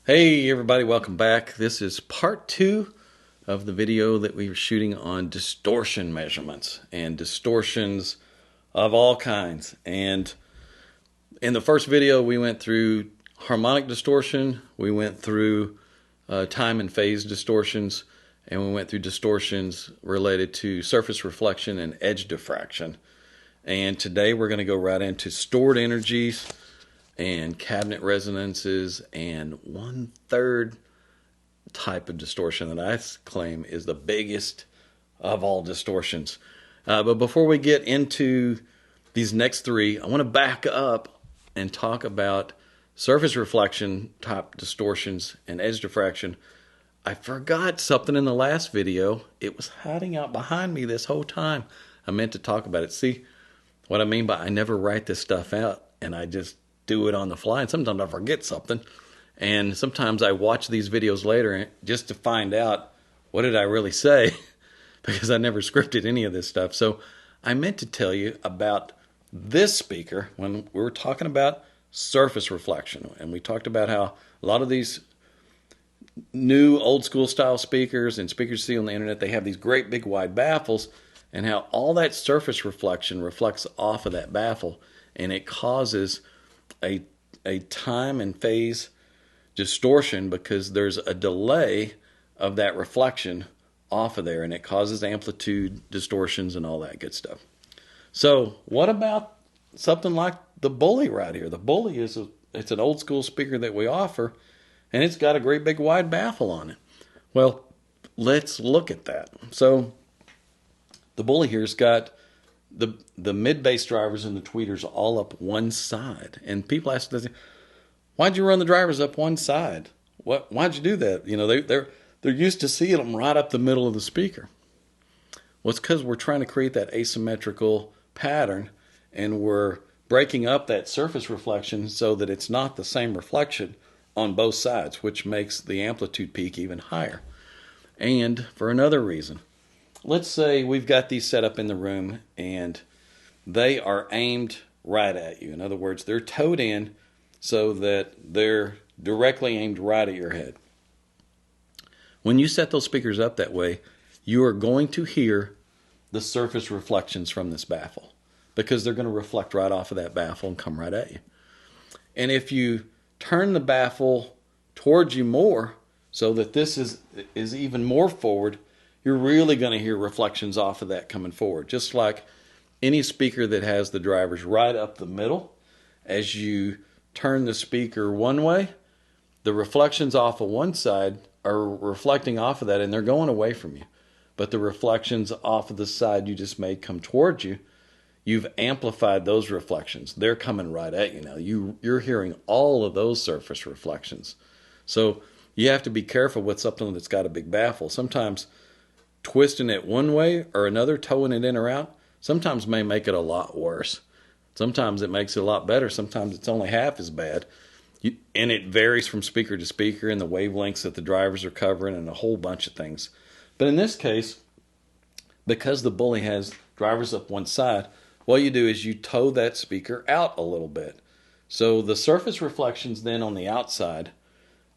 Hey everybody, welcome back. This is part 2 of the video that we were shooting on distortion measurements and distortions of all kinds. And in the first video we went through harmonic distortion, we went through time and phase distortions, and we went through distortions related to surface reflection and edge diffraction. And today we're going to go right into stored energies and cabinet resonances, and 1/3 type of distortion that I claim is the biggest of all distortions. But before we get into these next three, I want to back up and talk about surface reflection type distortions and edge diffraction. I forgot something in the last video. It was hiding out behind me this whole time. I meant to talk about it. See what I mean by I never write this stuff out, and I just do it on the fly, and sometimes I forget something, and sometimes I watch these videos later just to find out what did I really say because I never scripted any of this stuff. So I meant to tell you about this speaker when we were talking about surface reflection, and we talked about how a lot of these new old school style speakers and speakers you see on the internet, they have these great big wide baffles, and how all that surface reflection reflects off of that baffle, and it causes a time and phase distortion because there's a delay of that reflection off of there, and it causes amplitude distortions and all that good stuff. So what about something like the Bully right here? The Bully it's an old school speaker that we offer, and it's got a great big wide baffle on it. Well, let's look at that. So the Bully here's got the mid-bass drivers and the tweeters all up one side. And people ask, why'd you run the drivers up one side? Why'd you do that? You know, they're used to seeing them right up the middle of the speaker. Well, it's because we're trying to create that asymmetrical pattern, and we're breaking up that surface reflection so that it's not the same reflection on both sides, which makes the amplitude peak even higher. And for another reason, let's say we've got these set up in the room and they are aimed right at you. In other words, they're towed in so that they're directly aimed right at your head. When you set those speakers up that way, you are going to hear the surface reflections from this baffle because they're going to reflect right off of that baffle and come right at you. And if you turn the baffle towards you more so that this is even more forward, you're really going to hear reflections off of that coming forward. Just like any speaker that has the drivers right up the middle, as you turn the speaker one way, the reflections off of one side are reflecting off of that, and they're going away from you. But the reflections off of the side you just made come towards you, you've amplified those reflections. They're coming right at you now. You're hearing all of those surface reflections. So you have to be careful with something that's got a big baffle. Sometimes twisting it one way or another, towing it in or out, sometimes may make it a lot worse. Sometimes it makes it a lot better. Sometimes it's only half as bad. And it varies from speaker to speaker and the wavelengths that the drivers are covering and a whole bunch of things. But in this case, because the Bully has drivers up one side, what you do is you tow that speaker out a little bit. So the surface reflections then on the outside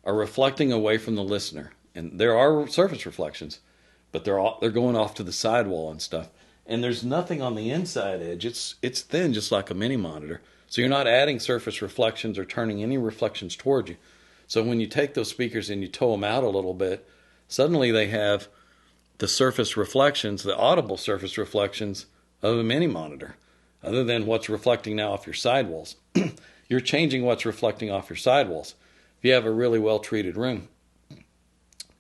are reflecting away from the listener. And there are surface reflections, but they're going off to the sidewall and stuff. And there's nothing on the inside edge. It's thin, just like a mini monitor. So you're not adding surface reflections or turning any reflections toward you. So when you take those speakers and you tow them out a little bit, suddenly they have the surface reflections, the audible surface reflections of a mini monitor, other than what's reflecting now off your sidewalls. You're changing what's reflecting off your sidewalls. If you have a really well-treated room,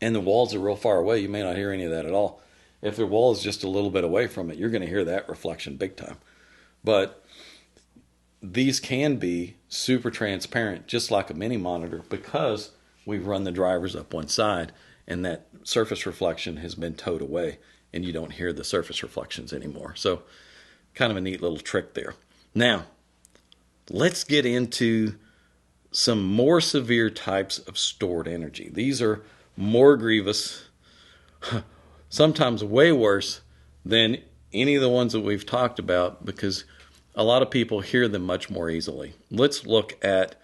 and the walls are real far away, you may not hear any of that at all. If the wall is just a little bit away from it, you're going to hear that reflection big time. But these can be super transparent, just like a mini monitor, because we've run the drivers up one side, and that surface reflection has been towed away, and you don't hear the surface reflections anymore. So kind of a neat little trick there. Now, let's get into some more severe types of stored energy. These are more grievous, sometimes way worse than any of the ones that we've talked about, because a lot of people hear them much more easily. Let's look at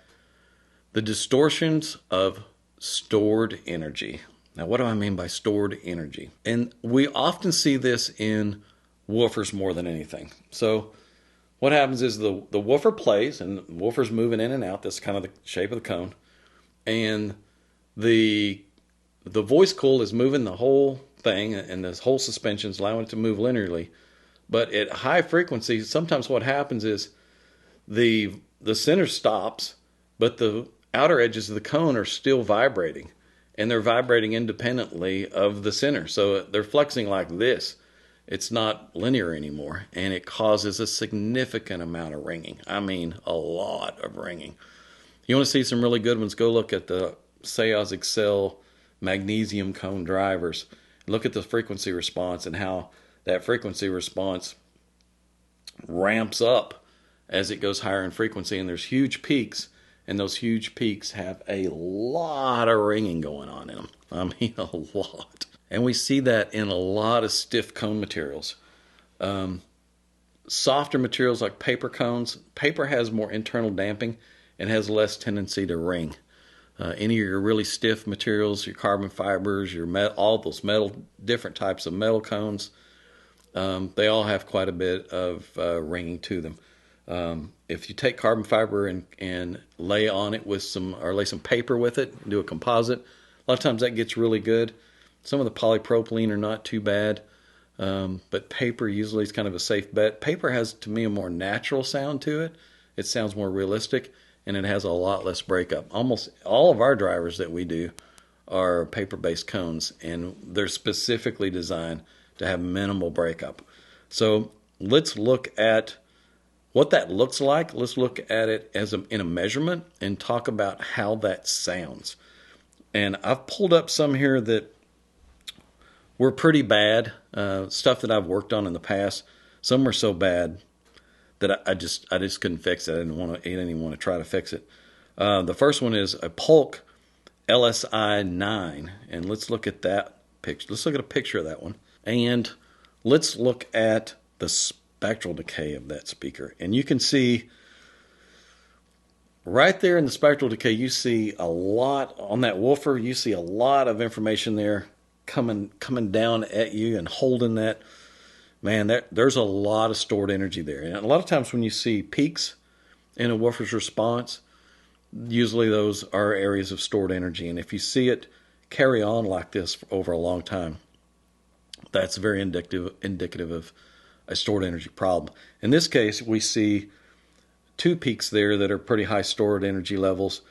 the distortions of stored energy. Now, what do I mean by stored energy? And we often see this in woofers more than anything. So what happens is the woofer plays, and the woofer's moving in and out. That's kind of the shape of the cone. And the voice coil is moving the whole thing, and this whole suspension is allowing it to move linearly. But at high frequency, sometimes what happens is the center stops, but the outer edges of the cone are still vibrating, and they're vibrating independently of the center. So they're flexing like this. It's not linear anymore, and it causes a significant amount of ringing. I mean, a lot of ringing. You want to see some really good ones? Go look at the Seaz Excel magnesium cone drivers. Look at the frequency response and how that frequency response ramps up as it goes higher in frequency, and there's huge peaks, and those huge peaks have a lot of ringing going on in them. I mean, a lot. And we see that in a lot of stiff cone materials. Softer materials like paper cones, paper has more internal damping and has less tendency to ring. Any of your really stiff materials, your carbon fibers, your all those metal, different types of metal cones, they all have quite a bit of ringing to them. If you take carbon fiber and lay on it with lay some paper with it, do a composite, a lot of times that gets really good. Some of the polypropylene are not too bad, but paper usually is kind of a safe bet. Paper has, to me, a more natural sound to it. It sounds more realistic, and it has a lot less breakup. Almost all of our drivers that we do are paper-based cones, and they're specifically designed to have minimal breakup. So let's look at what that looks like. Let's look at it in a measurement and talk about how that sounds. And I've pulled up some here that were pretty bad, stuff that I've worked on in the past. Some were so bad that I just couldn't fix it. I didn't even want to try to fix it. The first one is a Polk LSI 9, and let's look at that picture. Let's look at a picture of that one, and let's look at the spectral decay of that speaker. And you can see right there in the spectral decay, you see a lot on that woofer. You see a lot of information there coming down at you and holding that. Man, there's a lot of stored energy there. And a lot of times when you see peaks in a woofer's response, usually those are areas of stored energy. And if you see it carry on like this over a long time, that's very indicative of a stored energy problem. In this case, we see two peaks there that are pretty high stored energy levels,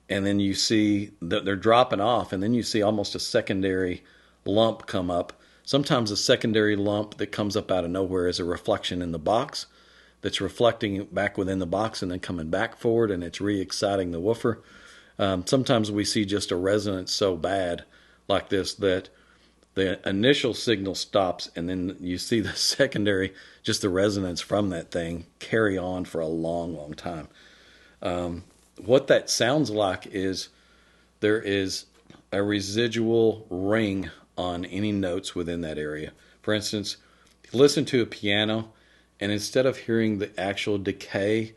and then you see that they're dropping off, and then you see almost a secondary lump come up. Sometimes a secondary lump that comes up out of nowhere is a reflection in the box that's reflecting back within the box and then coming back forward, and it's re-exciting the woofer. Sometimes we see just a resonance so bad like this that the initial signal stops, and then you see the secondary, just the resonance from that thing, carry on for a long, long time. What that sounds like is there is a residual ring on any notes within that area. For instance, listen to a piano, and instead of hearing the actual decay,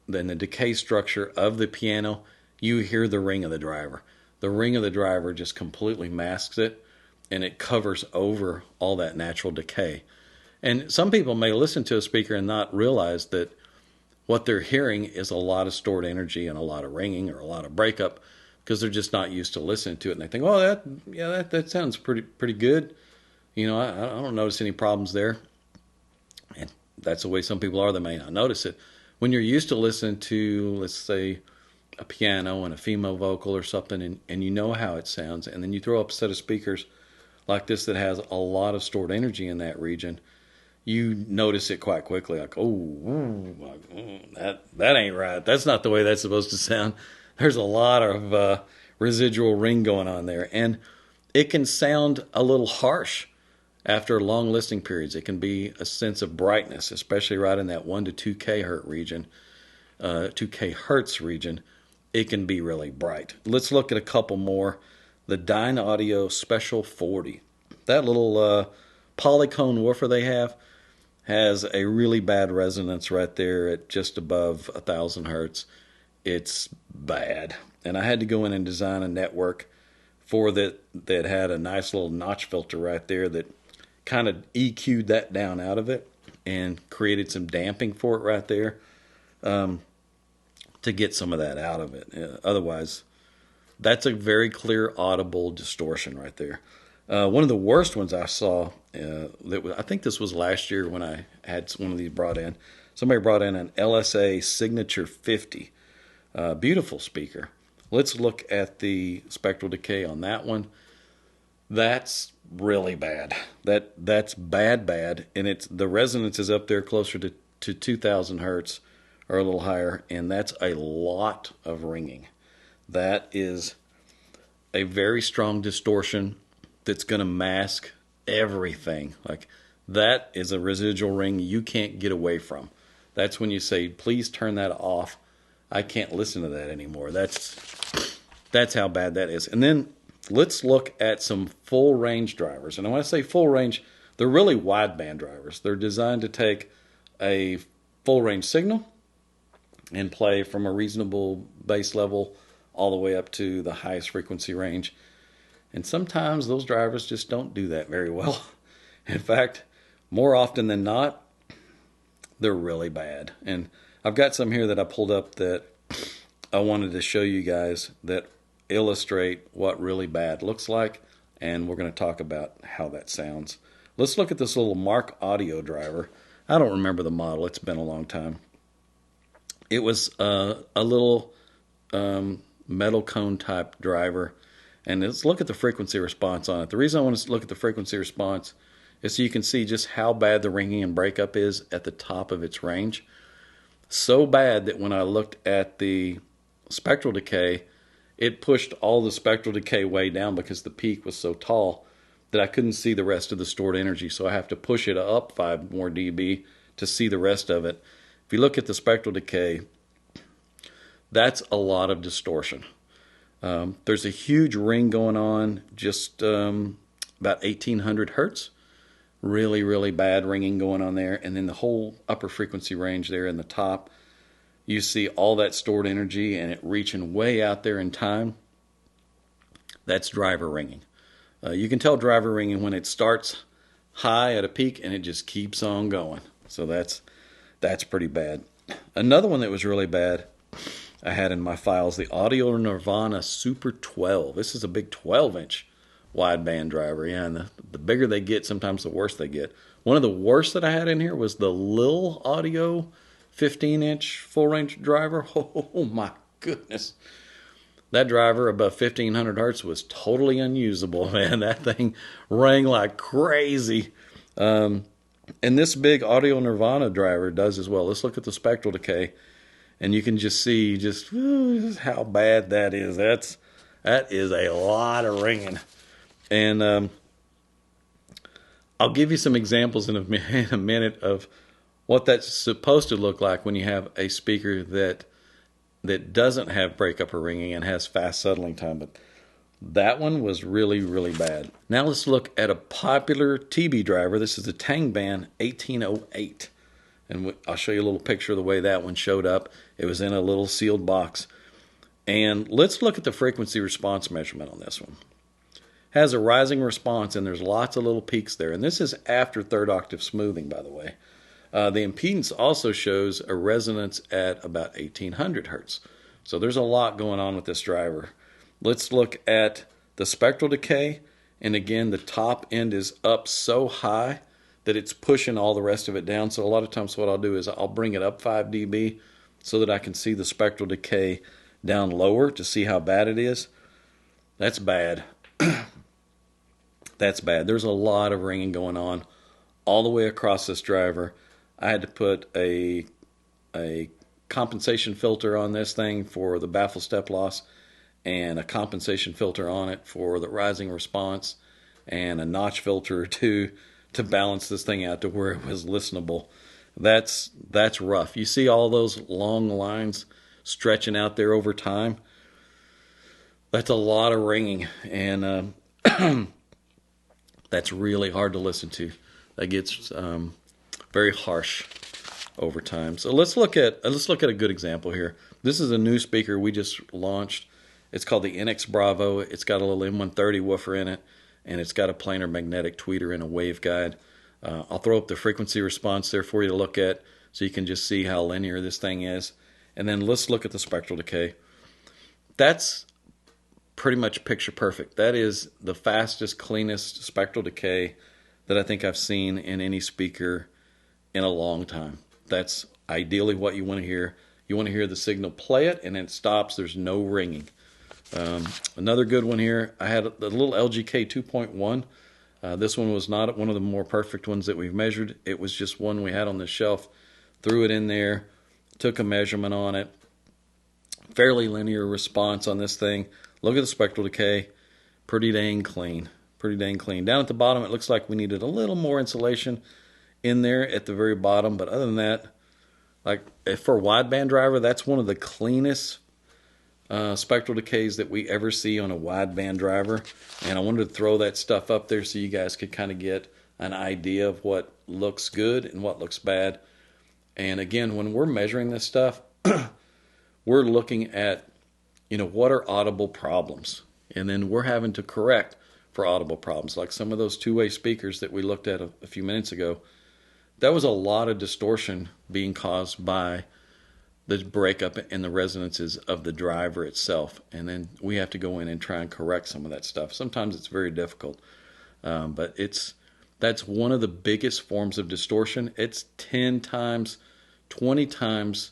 then the decay structure of the piano, you hear the ring of the driver. The ring of the driver just completely masks it, and it covers over all that natural decay. And some people may listen to a speaker and not realize that what they're hearing is a lot of stored energy and a lot of ringing or a lot of breakup, because they're just not used to listening to it, and they think, "Oh, that sounds pretty good. You know, I don't notice any problems there." And that's the way some people are. They may not notice it. When you're used to listening to, let's say, a piano and a female vocal or something, and you know how it sounds, and then you throw up a set of speakers like this that has a lot of stored energy in that region, you notice it quite quickly. Like, that ain't right. That's not the way that's supposed to sound. There's a lot of residual ring going on there. And it can sound a little harsh after long listening periods. It can be a sense of brightness, especially right in that 1 to 2K hertz region. 2K hertz region, it can be really bright. Let's look at a couple more. The Dynaudio Special 40. That little polycone woofer they have has a really bad resonance right there at just above 1,000 hertz. It's bad. and I had to go in and design a network for that had a nice little notch filter right there that kind of EQ'd that down out of it and created some damping for it right there, to get some of that out of it. Otherwise, that's a very clear audible distortion right there. One of the worst ones I saw, I think this was last year when I had one of these brought in. Somebody brought in an LSA Signature 50. Beautiful speaker. Let's look at the spectral decay on that one. That's really bad. That's bad, and the resonance is up there closer to 2,000 hertz or a little higher, and that's a lot of ringing. That is a very strong distortion that's going to mask everything. Like, that is a residual ring you can't get away from. That's when you say, please turn that off. I can't listen to that anymore. That's how bad that is. And then let's look at some full range drivers. And when I say full range, they're really wideband drivers. They're designed to take a full range signal and play from a reasonable bass level all the way up to the highest frequency range. And sometimes those drivers just don't do that very well. In fact, more often than not, they're really bad. And I've got some here that I pulled up that I wanted to show you guys that illustrate what really bad looks like, and we're going to talk about how that sounds. Let's look at this little Mark Audio driver. I don't remember the model. It's been a long time. It was a little metal cone type driver, and let's look at the frequency response on it. The reason I want to look at the frequency response is so you can see just how bad the ringing and breakup is at the top of its range. So bad that when I looked at the spectral decay, it pushed all the spectral decay way down because the peak was so tall that I couldn't see the rest of the stored energy. So I have to push it up 5 more dB to see the rest of it. If you look at the spectral decay, that's a lot of distortion. There's a huge ring going on, just about 1800 hertz. Really, really bad ringing going on there. And then the whole upper frequency range there in the top, you see all that stored energy and it reaching way out there in time. That's driver ringing. You can tell driver ringing when it starts high at a peak and it just keeps on going. So that's pretty bad. Another one that was really bad I had in my files, the Audio Nirvana Super 12. This is a big 12-inch wideband driver. Yeah, and the bigger they get, sometimes the worse they get. One of the worst that I had in here was the Lil Audio 15-inch full-range driver. Oh my goodness. That driver above 1500 hertz was totally unusable, man. That thing rang like crazy. And this big Audio Nirvana driver does as well. Let's look at the spectral decay, and you can just see just how bad that is. That is a lot of ringing. And I'll give you some examples in a minute of what that's supposed to look like when you have a speaker that doesn't have breakup or ringing and has fast settling time. But that one was really, really bad. Now let's look at a popular TB driver. This is the Tangband 1808. And I'll show you a little picture of the way that one showed up. It was in a little sealed box. And let's look at the frequency response measurement on this one. Has a rising response, and there's lots of little peaks there. And this is after third octave smoothing, by the way. The impedance also shows a resonance at about 1800 hertz. So there's a lot going on with this driver. Let's look at the spectral decay. And again, the top end is up so high that it's pushing all the rest of it down. So a lot of times what I'll do is I'll bring it up 5 dB so that I can see the spectral decay down lower to see how bad it is. That's bad. That's bad. There's a lot of ringing going on all the way across this driver. I had to put a compensation filter on this thing for the baffle step loss, and a compensation filter on it for the rising response, and a notch filter or two to balance this thing out to where it was listenable. That's rough. You see all those long lines stretching out there over time? That's a lot of ringing, and that's really hard to listen to. That gets very harsh over time. So let's look at a good example here. This is a new speaker we just launched. It's called the NX Bravo. It's got a little M130 woofer in it, and it's got a planar magnetic tweeter and a waveguide. I'll throw up the frequency response there for you to look at so you can just see how linear this thing is. And then let's look at the spectral decay. That's pretty much picture perfect. That is the fastest, cleanest spectral decay that I think I've seen in any speaker in a long time. That's ideally what you want to hear. You want to hear the signal play it, and then it stops. There's no ringing. Another good one here, I had the little LGK 2.1. This one was not one of the more perfect ones that we've measured. It was just one we had on the shelf. Threw it in there, took a measurement on it. Fairly linear response on this thing. Look at the spectral decay. Pretty dang clean. Pretty dang clean. Down at the bottom, it looks like we needed a little more insulation in there at the very bottom. But other than that, like for a wideband driver, that's one of the cleanest spectral decays that we ever see on a wideband driver. And I wanted to throw that stuff up there so you guys could kind of get an idea of what looks good and what looks bad. And again, when we're measuring this stuff, we're looking at, what are audible problems? And then we're having to correct for audible problems. Like some of those two-way speakers that we looked at a few minutes ago, that was a lot of distortion being caused by the breakup and the resonances of the driver itself. And then we have to go in and try and correct some of that stuff. Sometimes it's very difficult, but that's one of the biggest forms of distortion. It's 10 times, 20 times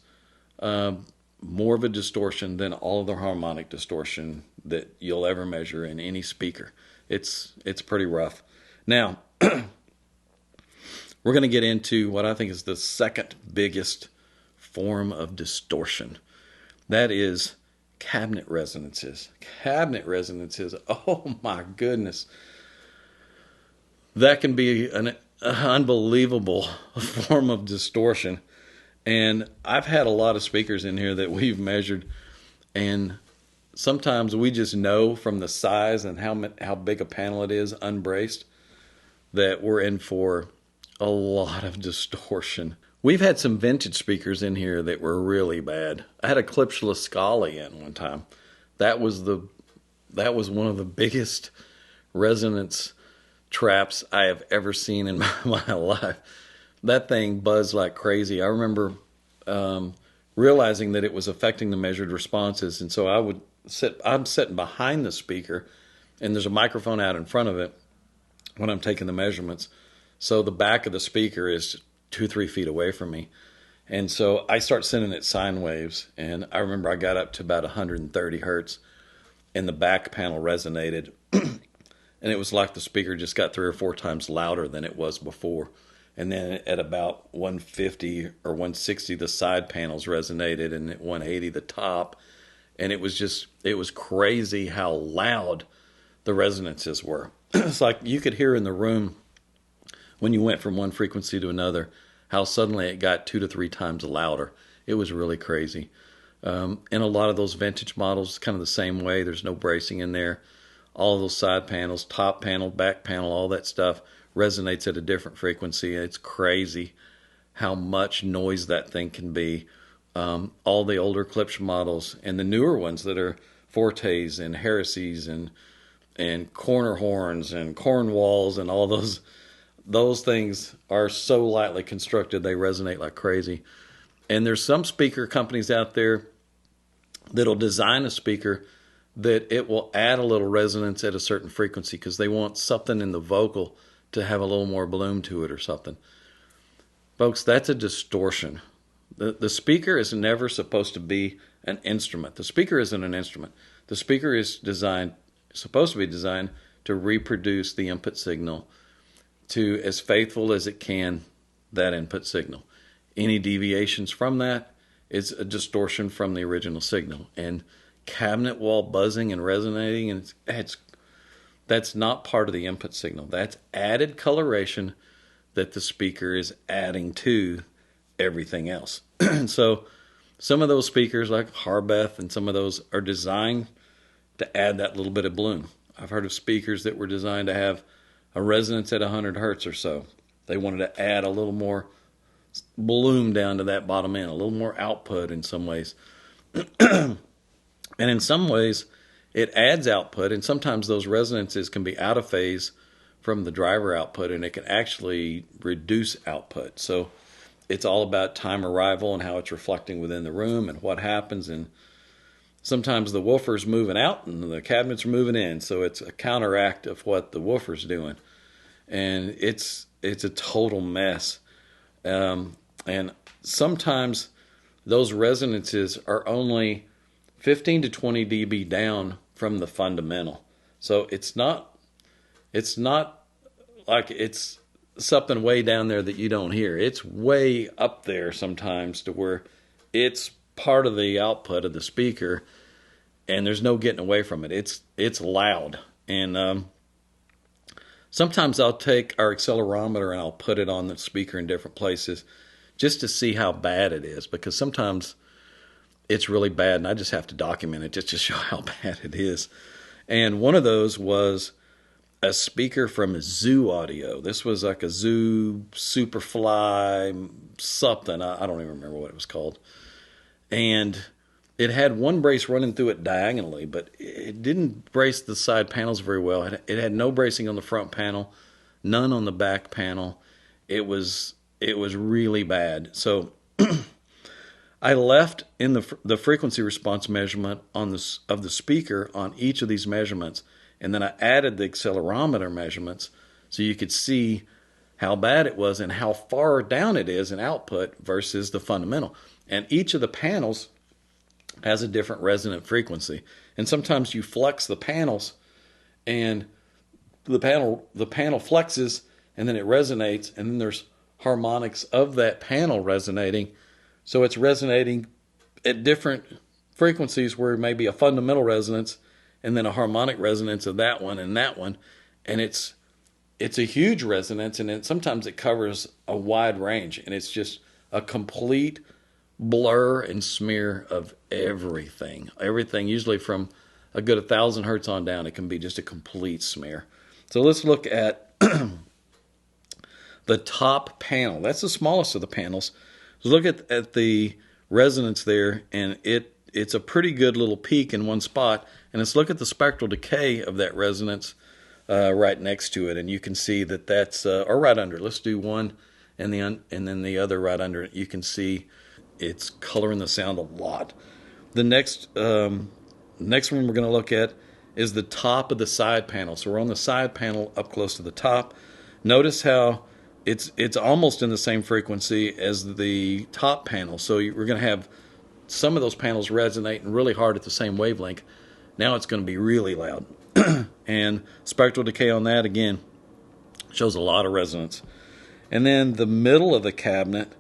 more of a distortion than all of the harmonic distortion that you'll ever measure in any speaker. It's pretty rough. Now, we're going to get into what I think is the second biggest form of distortion. That is cabinet resonances. Cabinet resonances, oh my goodness. That can be an unbelievable form of distortion. And I've had a lot of speakers in here that we've measured, and sometimes we just know from the size and how big a panel it is unbraced that we're in for a lot of distortion. We've had some vintage speakers in here that were really bad. I had a clipshless Scali in one time. That was one of the biggest resonance traps I have ever seen in my life. That thing buzzed like crazy. I remember realizing that it was affecting the measured responses, and so I'm sitting behind the speaker, and there's a microphone out in front of it when I'm taking the measurements. So the back of the speaker is 2-3 feet away from me. And so I start sending it sine waves, and I remember I got up to about 130 hertz, and the back panel resonated, and it was like the speaker just got 3 or 4 times louder than it was before. And then at about 150 or 160, the side panels resonated, and at 180, the top. And it was crazy how loud the resonances were. It's like you could hear in the room when you went from one frequency to another, how suddenly it got 2 to 3 times louder. It was really crazy. And a lot of those vintage models, kind of the same way. There's no bracing in there. All of those side panels, top panel, back panel, all that stuff resonates at a different frequency. It's crazy how much noise that thing can be. All the older Klipsch models and the newer ones that are Fortes and Heresies and corner horns and Cornwalls and all those things are so lightly constructed they resonate like crazy. And there's some speaker companies out there that'll design a speaker that it will add a little resonance at a certain frequency because they want something in the vocal to have a little more bloom to it or something. Folks, that's a distortion. The speaker is never supposed to be an instrument. The speaker isn't an instrument. The speaker is supposed to be designed to reproduce the input signal to as faithful as it can that input signal. Any deviations from that is a distortion from the original signal. And cabinet wall buzzing and resonating, and that's not part of the input signal. That's added coloration that the speaker is adding to everything else. And so some of those speakers like Harbeth and some of those are designed to add that little bit of bloom. I've heard of speakers that were designed to have a resonance at 100 hertz or so. They wanted to add a little more bloom down to that bottom end, a little more output in some ways. And in some ways, it adds output, and sometimes those resonances can be out of phase from the driver output, and it can actually reduce output. So it's all about time arrival and how it's reflecting within the room and what happens. And sometimes the woofer's moving out and the cabinets are moving in, so it's a counteract of what the woofer's doing, and it's a total mess. And sometimes those resonances are only 15 to 20 dB down from the fundamental. So it's not like it's something way down there that you don't hear. It's way up there sometimes to where it's part of the output of the speaker, and there's no getting away from it. It's loud. And sometimes I'll take our accelerometer and I'll put it on the speaker in different places just to see how bad it is, because sometimes it's really bad and I just have to document it just to show how bad it is. And one of those was a speaker from Zoo Audio. This was like a Zoo Superfly something. I don't even remember what it was called. And it had one brace running through it diagonally, but it didn't brace the side panels very well. It had no bracing on the front panel, none on the back panel. It was really bad. So I left in the frequency response measurement of the speaker on each of these measurements, and then I added the accelerometer measurements so you could see how bad it was and how far down it is in output versus the fundamental. And each of the panels has a different resonant frequency. And sometimes you flex the panels and the panel flexes and then it resonates, and then there's harmonics of that panel resonating. So it's resonating at different frequencies where maybe a fundamental resonance and then a harmonic resonance of that one and that one. And it's a huge resonance, and sometimes it covers a wide range, and it's just a complete blur and smear of everything. Everything, usually from a good 1,000 hertz on down, it can be just a complete smear. So let's look at the top panel. That's the smallest of the panels. So look at the resonance there, and it's a pretty good little peak in one spot. And let's look at the spectral decay of that resonance right next to it, and you can see that that's or right under. Let's do one and then the other right under it. You can see it's coloring the sound a lot. The next one we're going to look at is the top of the side panel. So we're on the side panel up close to the top. Notice how it's almost in the same frequency as the top panel. So we're going to have some of those panels resonating really hard at the same wavelength. Now it's going to be really loud. And spectral decay on that, again, shows a lot of resonance. And then the middle of the cabinet,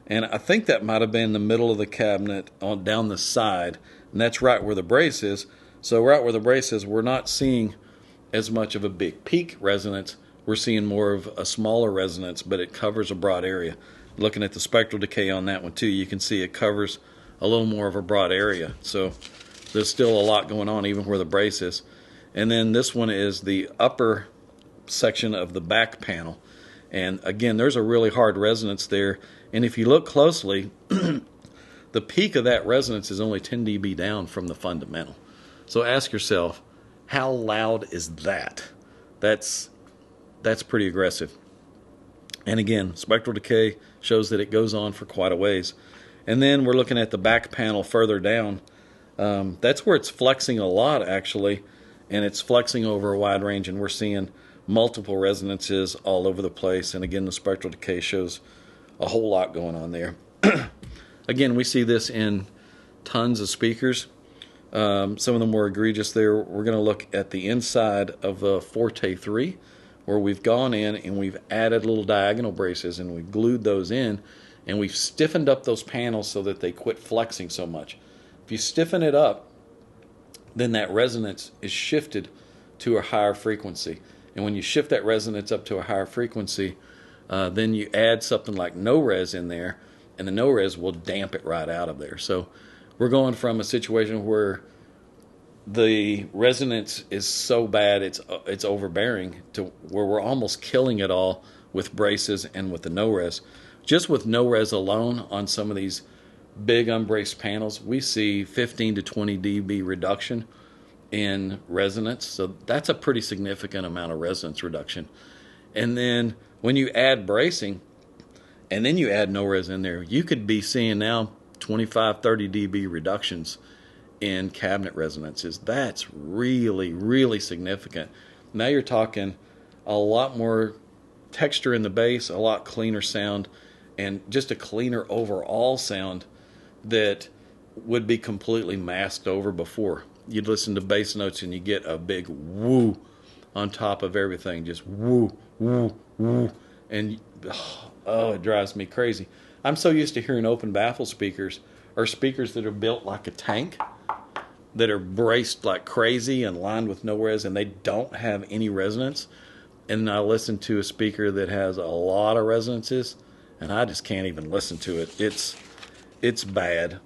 and I think that might have been the middle of the cabinet on down the side, and that's right where the brace is. So right where the brace is, we're not seeing as much of a big peak resonance. We're seeing more of a smaller resonance, but it covers a broad area. Looking at the spectral decay on that one too, you can see it covers a little more of a broad area. So there's still a lot going on even where the brace is. And then this one is the upper section of the back panel. And again, there's a really hard resonance there. And if you look closely, the peak of that resonance is only 10 dB down from the fundamental. So ask yourself, how loud is that? That's pretty aggressive. And again, spectral decay shows that it goes on for quite a ways. And then we're looking at the back panel further down. That's where it's flexing a lot, actually. And it's flexing over a wide range, and we're seeing multiple resonances all over the place. And again, the spectral decay shows a whole lot going on there. Again, we see this in tons of speakers. Some of them more egregious there. We're going to look at the inside of the Forte 3, where we've gone in and we've added little diagonal braces, and we've glued those in, and we've stiffened up those panels so that they quit flexing so much. If you stiffen it up, then that resonance is shifted to a higher frequency. And when you shift that resonance up to a higher frequency, then you add something like no-res in there, and the no-res will damp it right out of there. So we're going from a situation where the resonance is so bad it's overbearing to where we're almost killing it all with braces and with the no-res. Just with no-res alone on some of these big unbraced panels, we see 15 to 20 dB reduction in resonance. So that's a pretty significant amount of resonance reduction. And then when you add bracing and then you add no res in there, you could be seeing now 25, 30 dB reductions in cabinet resonances. That's really, really significant. Now you're talking a lot more texture in the bass, a lot cleaner sound, and just a cleaner overall sound that would be completely masked over before. You'd listen to bass notes and you get a big woo on top of everything, just woo, woo, woo, and oh, it drives me crazy. I'm so used to hearing open baffle speakers, or speakers that are built like a tank, that are braced like crazy and lined with no res, and they don't have any resonance. And I listen to a speaker that has a lot of resonances, and I just can't even listen to it. It's bad.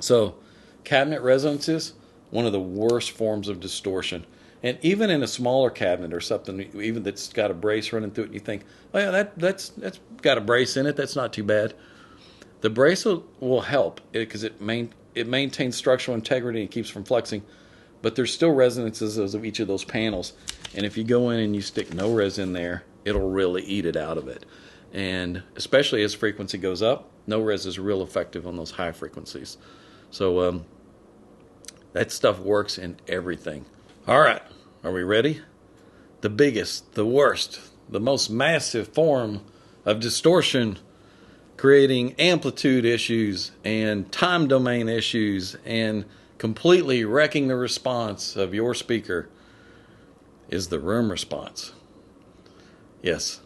So cabinet resonances, one of the worst forms of distortion. And even in a smaller cabinet or something, even that's got a brace running through it, you think, oh yeah, that's got a brace in it, that's not too bad. The brace will help because it maintains structural integrity and keeps from flexing, but there's still resonances of each of those panels. And if you go in and you stick no res in there, it'll really eat it out of it. And especially as frequency goes up, no res is real effective on those high frequencies. So that stuff works in everything. All right, are we ready? The biggest, the worst, the most massive form of distortion, creating amplitude issues and time domain issues and completely wrecking the response of your speaker, is the room response. Yes,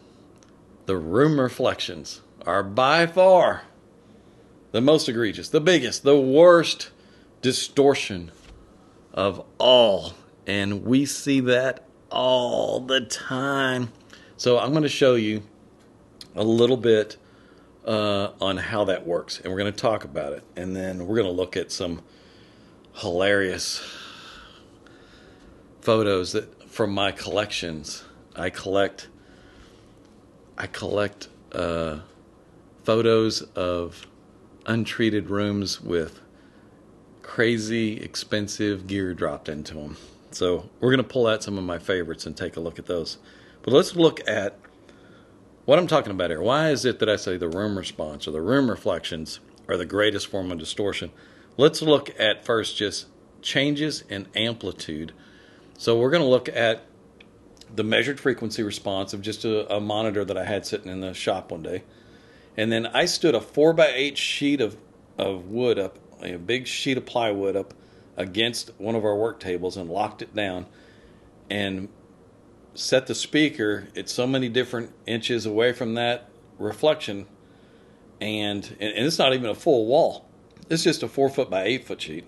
the room reflections are by far the most egregious, the biggest, the worst distortion of all. And we see that all the time. So I'm going to show you a little bit on how that works. And we're going to talk about it. And then we're going to look at some hilarious photos that from my collections. I collect photos of untreated rooms with crazy expensive gear dropped into them. So we're going to pull out some of my favorites and take a look at those. But let's look at what I'm talking about here. Why is it that I say the room response or the room reflections are the greatest form of distortion? Let's look at first just changes in amplitude. So we're going to look at the measured frequency response of just a monitor that I had sitting in the shop one day. And then I stood a 4x8 sheet of wood up, a big sheet of plywood up against one of our work tables and locked it down and set the speaker at so many different inches away from that reflection. And it's not even a full wall. It's just a 4-foot by 8-foot sheet.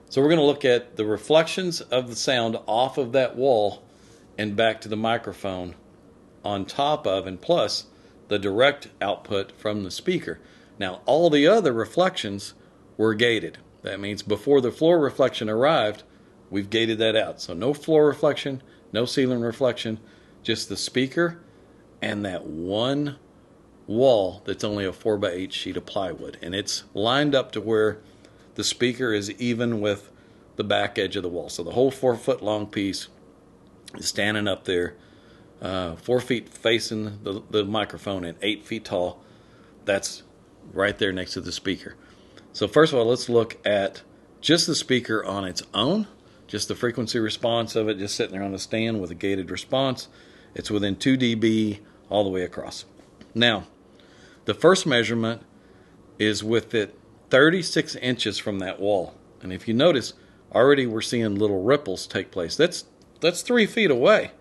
So we're going to look at the reflections of the sound off of that wall and back to the microphone on top of and plus the direct output from the speaker. Now, all the other reflections were gated. That means before the floor reflection arrived, we've gated that out. So no floor reflection, no ceiling reflection, just the speaker and that one wall that's only a 4x8 sheet of plywood. And it's lined up to where the speaker is even with the back edge of the wall. So the whole 4-foot long piece is standing up there, 4 feet facing the microphone and 8 feet tall. That's right there next to the speaker. So first of all, let's look at just the speaker on its own, just the frequency response of it, just sitting there on the stand with a gated response. It's within 2 dB all the way across. Now, the first measurement is with it 36 inches from that wall. And if you notice, already we're seeing little ripples take place. That's 3 feet away.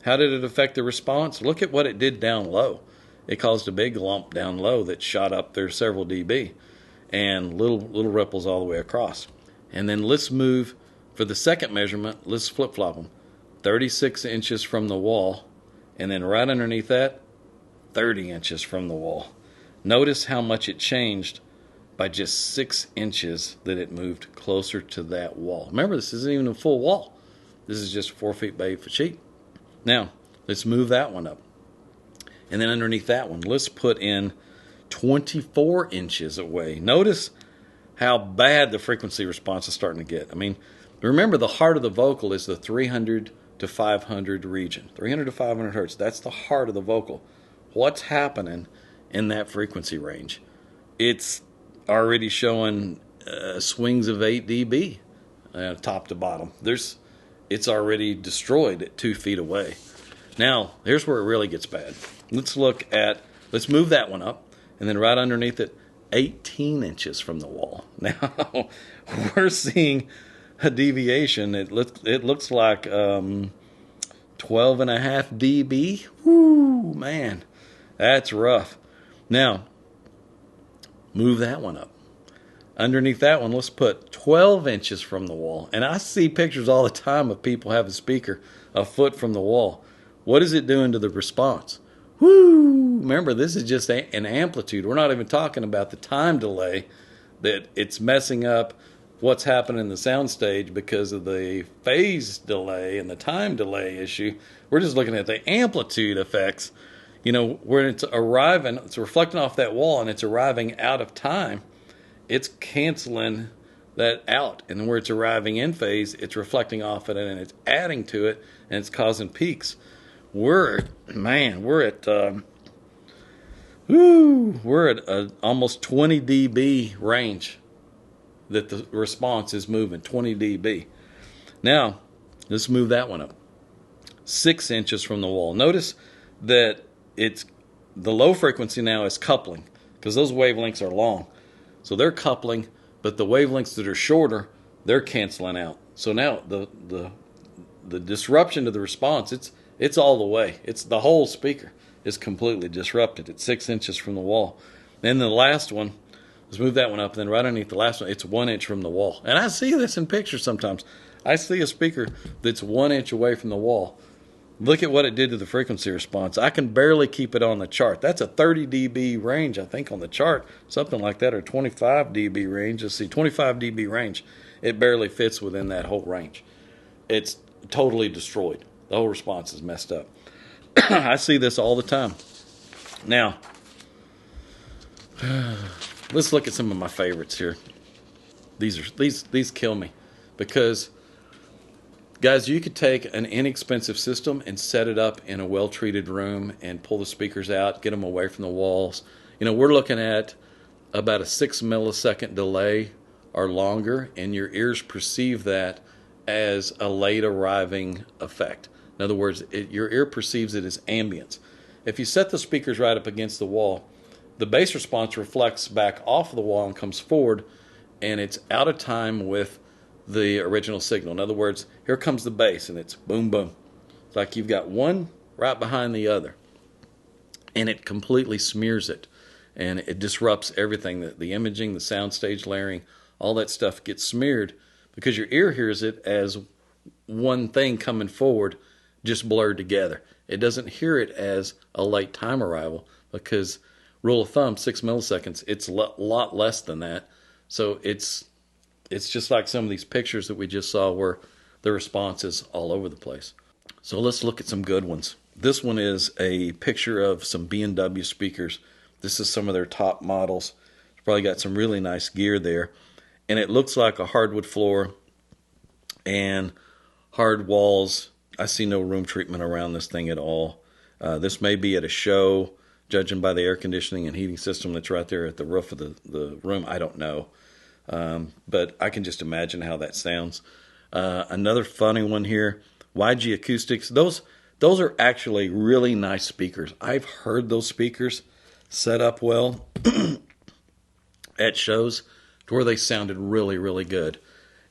How did it affect the response? Look at what it did down low. It caused a big lump down low that shot up there several dB. And little ripples all the way across. And then let's move for the second measurement. Let's flip-flop them. 36 inches from the wall, and then right underneath that, 30 inches from the wall. Notice how much it changed by just 6 inches that it moved closer to that wall. Remember, this isn't even a full wall. This is just 4 feet by 8 foot sheet. Now, let's move that one up. And then underneath that one, let's put in 24 inches away. Notice how bad the frequency response is starting to get. I mean, Remember, the heart of the vocal is the 300 to 500 region. 300 to 500 hertz, that's the heart of the vocal. What's happening in that frequency range? It's already showing swings of 8 dB, top to bottom. It's already destroyed at 2 feet away. Now, here's where it really gets bad. Let's move that one up, and then right underneath it, 18 inches from the wall. Now, we're seeing a deviation. It looks like 12.5 dB. Whoo, man, that's rough. Now, move that one up. Underneath that one, let's put 12 inches from the wall. And I see pictures all the time of people have a speaker a foot from the wall. What is it doing to the response? Whoo! Remember, this is just an amplitude. We're not even talking about the time delay, that it's messing up what's happening in the soundstage because of the phase delay and the time delay issue. We're just looking at the amplitude effects. You know, where it's arriving, it's reflecting off that wall and it's arriving out of time. It's canceling that out. And where it's arriving in phase, it's reflecting off it and it's adding to it and it's causing peaks. We're at almost 20 dB range that the response is moving, 20 dB. Now, let's move that one up. 6 inches from the wall. Notice that the low frequency now is coupling because those wavelengths are long. So they're coupling, but the wavelengths that are shorter, they're canceling out. So now the disruption to the response, it's all the way. It's the whole speaker is completely disrupted. It's 6 inches from the wall. Then the last one, let's move that one up. Then right underneath the last one, it's 1 inch from the wall. And I see this in pictures sometimes. I see a speaker that's 1 inch away from the wall. Look at what it did to the frequency response. I can barely keep it on the chart. That's a 30 dB range, I think, on the chart. Something like that, or 25 dB range. Let's see, 25 dB range. It barely fits within that whole range. It's totally destroyed. The whole response is messed up. I see this all the time. Now, let's look at some of my favorites here. These kill me because, guys, you could take an inexpensive system and set it up in a well-treated room and pull the speakers out, get them away from the walls. You know, we're looking at about a 6 millisecond delay or longer, and your ears perceive that as a late arriving effect. In other words, your ear perceives it as ambience. If you set the speakers right up against the wall, the bass response reflects back off the wall and comes forward, and it's out of time with the original signal. In other words, here comes the bass, and it's boom, boom. It's like you've got one right behind the other, and it completely smears it, and it disrupts everything. The imaging, the soundstage layering, all that stuff gets smeared because your ear hears it as one thing coming forward, just blurred together. It doesn't hear it as a late time arrival because, rule of thumb, 6 milliseconds, it's a lot less than that. So it's just like some of these pictures that we just saw where the response is all over the place. So let's look at some good ones. This one is a picture of some B&W speakers. This is some of their top models. It's probably got some really nice gear there. And it looks like a hardwood floor and hard walls. I see no room treatment around this thing at all. This may be at a show, judging by the air conditioning and heating system that's right there at the roof of the room. I don't know. But I can just imagine how that sounds. Another funny one here, YG Acoustics. Those are actually really nice speakers. I've heard those speakers set up well at shows to where they sounded really, really good.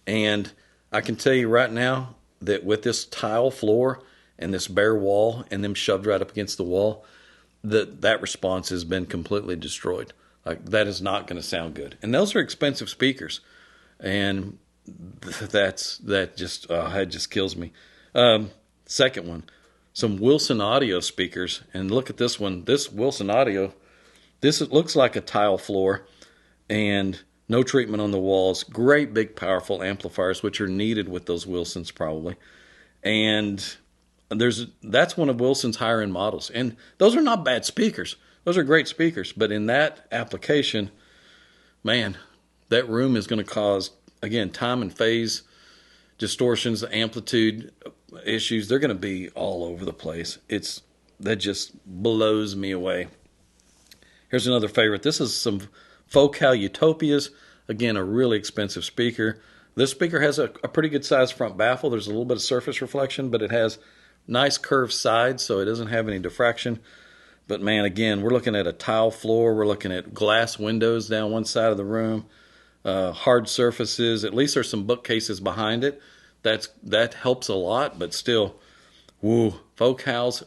And I can tell you right now that with this tile floor and this bare wall and them shoved right up against the wall, that response has been completely destroyed. Like, that is not going to sound good. And those are expensive speakers. And that just kills me. Second one, some Wilson Audio speakers. And look at this one. This Wilson Audio, it looks like a tile floor and no treatment on the walls. Great big powerful amplifiers, which are needed with those Wilsons probably. And that's one of Wilson's higher end models. And those are not bad speakers. Those are great speakers. But in that application, man, that room is going to cause, again, time and phase distortions, amplitude issues, they're going to be all over the place. That just blows me away. Here's another favorite. This is some Focal Utopias. Again, a really expensive speaker. This speaker has a pretty good sized front baffle. There's a little bit of surface reflection, but it has nice curved sides, so it doesn't have any diffraction. But man, again, we're looking at a tile floor. We're looking at glass windows down one side of the room, hard surfaces. At least there's some bookcases behind it. That helps a lot, but still, woo. Focals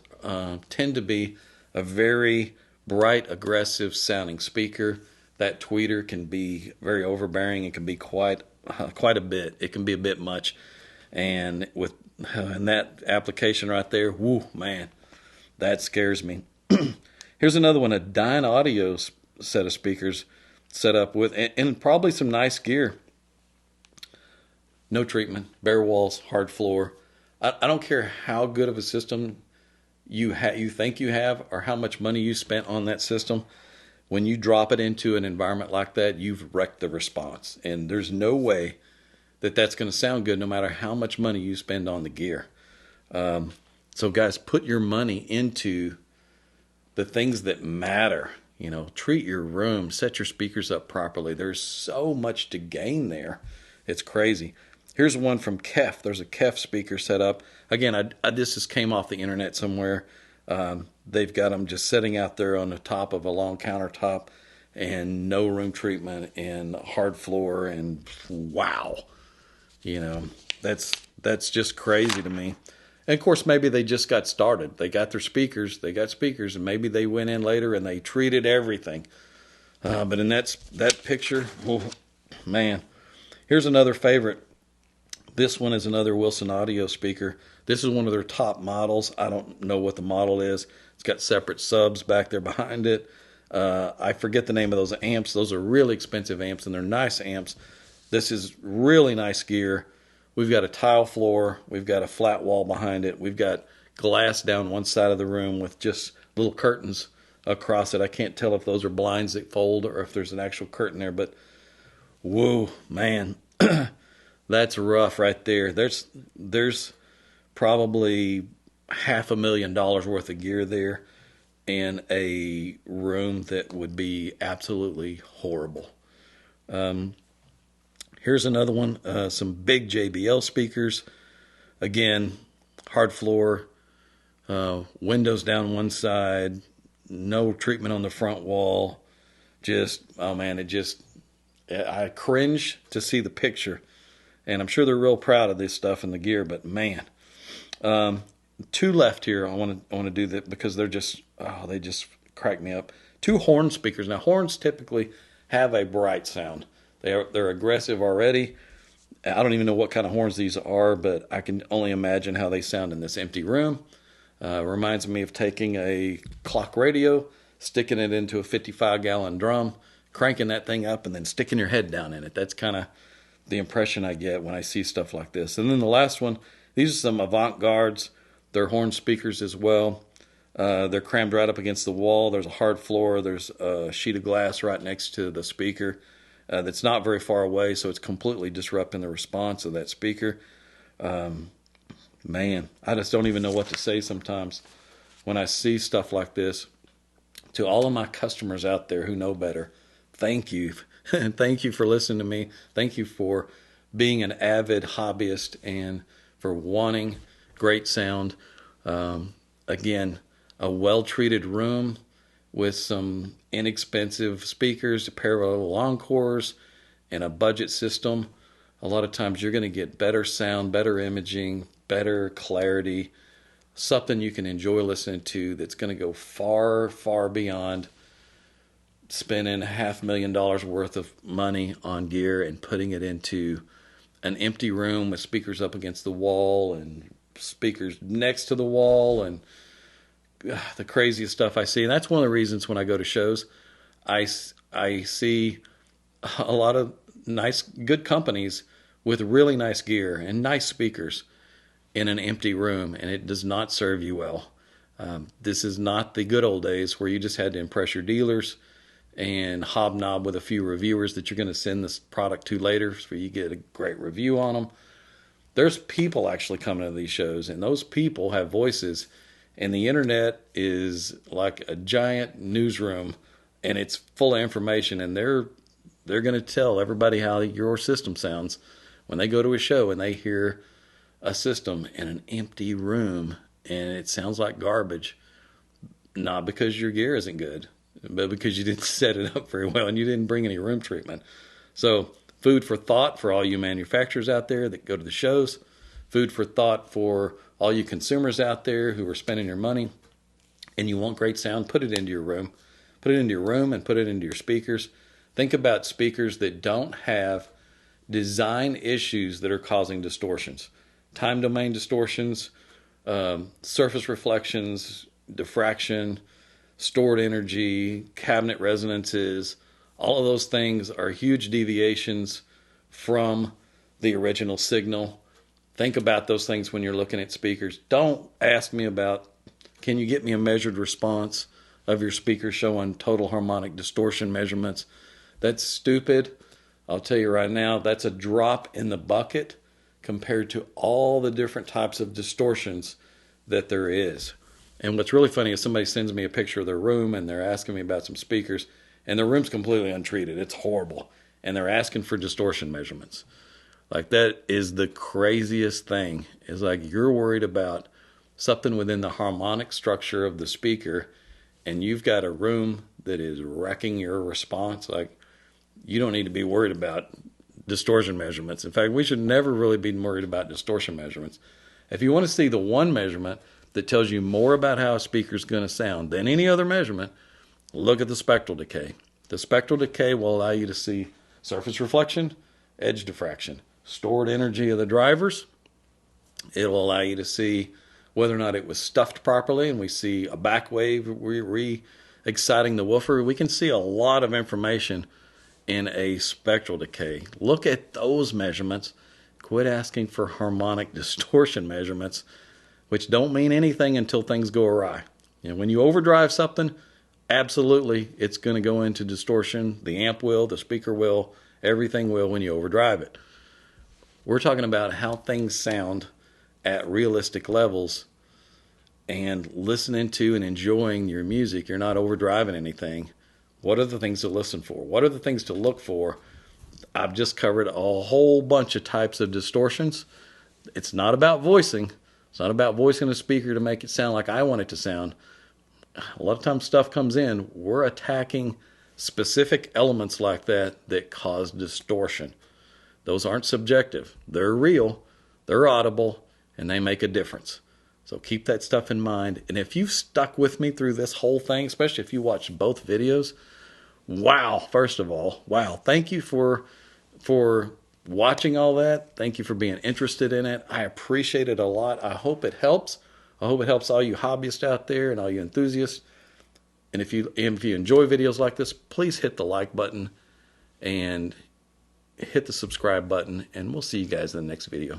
tend to be a very bright, aggressive sounding speaker. That tweeter can be very overbearing. It can be quite a bit. It can be a bit much. And with that application right there, woo, man, that scares me. Here's another one, a Dyne Audio set of speakers set up with, and probably some nice gear. No treatment, bare walls, hard floor. I don't care how good of a system you think you have or how much money you spent on that system. When you drop it into an environment like that, you've wrecked the response. And there's no way that that's going to sound good no matter how much money you spend on the gear. So guys, put your money into the things that matter. You know, treat your room, set your speakers up properly. There's so much to gain there. It's crazy. Here's one from Kef. There's a Kef speaker set up. Again, this just came off the internet somewhere. They've got them just sitting out there on the top of a long countertop and no room treatment and hard floor, and wow. You know, that's just crazy to me. And of course, maybe they just got started. They got speakers, and maybe they went in later and they treated everything. But in that picture, oh, man. Here's another favorite. This one is another Wilson Audio speaker. This is one of their top models. I don't know what the model is. It's got separate subs back there behind it. I forget the name of those amps. Those are really expensive amps, and they're nice amps. This is really nice gear. We've got a tile floor. We've got a flat wall behind it. We've got glass down one side of the room with just little curtains across it. I can't tell if those are blinds that fold or if there's an actual curtain there, but whoa, man. That's rough right there. There's probably $500,000 worth of gear there in a room that would be absolutely horrible. Here's another one, some big JBL speakers. Again, hard floor, windows down one side, no treatment on the front wall. Just, oh man, I cringe to see the picture. And I'm sure they're real proud of this stuff and the gear, but man. Two left here. I want to do that because they just crack me up. Two horn speakers. Now, horns typically have a bright sound. They're aggressive already. I don't even know what kind of horns these are, but I can only imagine how they sound in this empty room. Reminds me of taking a clock radio, sticking it into a 55-gallon drum, cranking that thing up, and then sticking your head down in it. That's kind of the impression I get when I see stuff like this. And then the last one, these are some Avant-Gardes. They're horn speakers as well. They're crammed right up against the wall. There's a hard floor. There's a sheet of glass right next to the speaker that's not very far away, so it's completely disrupting the response of that speaker. Man, I just don't even know what to say sometimes when I see stuff like this. To all of my customers out there who know better, thank you. Thank you for listening to me. Thank you for being an avid hobbyist and for wanting great sound. Again, a well-treated room with some inexpensive speakers, parallel encores, and a budget system. A lot of times you're going to get better sound, better imaging, better clarity, something you can enjoy listening to that's going to go far, far beyond spending $500,000 worth of money on gear and putting it into an empty room with speakers up against the wall and speakers next to the wall and the craziest stuff I see. And that's one of the reasons when I go to shows, I see a lot of nice, good companies with really nice gear and nice speakers in an empty room, and it does not serve you well. This is not the good old days where you just had to impress your dealers and hobnob with a few reviewers that you're going to send this product to later so you get a great review on them. there's people actually coming to these shows, and those people have voices, and the internet is like a giant newsroom, and it's full of information, and they're going to tell everybody how your system sounds when they go to a show and they hear a system in an empty room and it sounds like garbage. Not because your gear isn't good, but because you didn't set it up very well and you didn't bring any room treatment. So food for thought for all you manufacturers out there that go to the shows. Food for thought for all you consumers out there who are spending your money and you want great sound. Put it into your room. Put it into your room and put it into your speakers. Think about speakers that don't have design issues that are causing distortions. Time domain distortions, surface reflections, diffraction, stored energy, cabinet resonances. All of those things are huge deviations from the original signal. Think about those things when you're looking at speakers. Don't ask me about, can you get me a measured response of your speaker showing total harmonic distortion measurements? That's stupid. I'll tell you right now, that's a drop in the bucket compared to all the different types of distortions that there is. And what's really funny is somebody sends me a picture of their room and they're asking me about some speakers, and their room's completely untreated. It's horrible. And they're asking for distortion measurements. Like, that is the craziest thing. It's like you're worried about something within the harmonic structure of the speaker, and you've got a room that is wrecking your response. Like, you don't need to be worried about distortion measurements. In fact, we should never really be worried about distortion measurements. If you want to see the one measurement that tells you more about how a speaker is going to sound than any other measurement, look at the spectral decay. The spectral decay will allow you to see surface reflection, edge diffraction, stored energy of the drivers. It will allow you to see whether or not it was stuffed properly, and we see a back wave re-exciting the woofer. We can see a lot of information in a spectral decay. Look at those measurements. Quit asking for harmonic distortion measurements, which don't mean anything until things go awry. You know, when you overdrive something, absolutely it's going to go into distortion. The amp will, the speaker will, everything will when you overdrive it. We're talking about how things sound at realistic levels and listening to and enjoying your music. You're not overdriving anything. What are the things to listen for? What are the things to look for? I've just covered a whole bunch of types of distortions. It's not about voicing. It's not about voicing a speaker to make it sound like I want it to sound. A lot of times stuff comes in, we're attacking specific elements like that that cause distortion. Those aren't subjective. They're real, they're audible, and they make a difference. So keep that stuff in mind. And if you've stuck with me through this whole thing, especially if you watched both videos, wow, first of all, wow. Thank you for watching all that. Thank you for being interested in it. I appreciate it a lot. I hope it helps. I hope it helps all you hobbyists out there and all you enthusiasts. And if you enjoy videos like this, please hit the like button and hit the subscribe button, and we'll see you guys in the next video.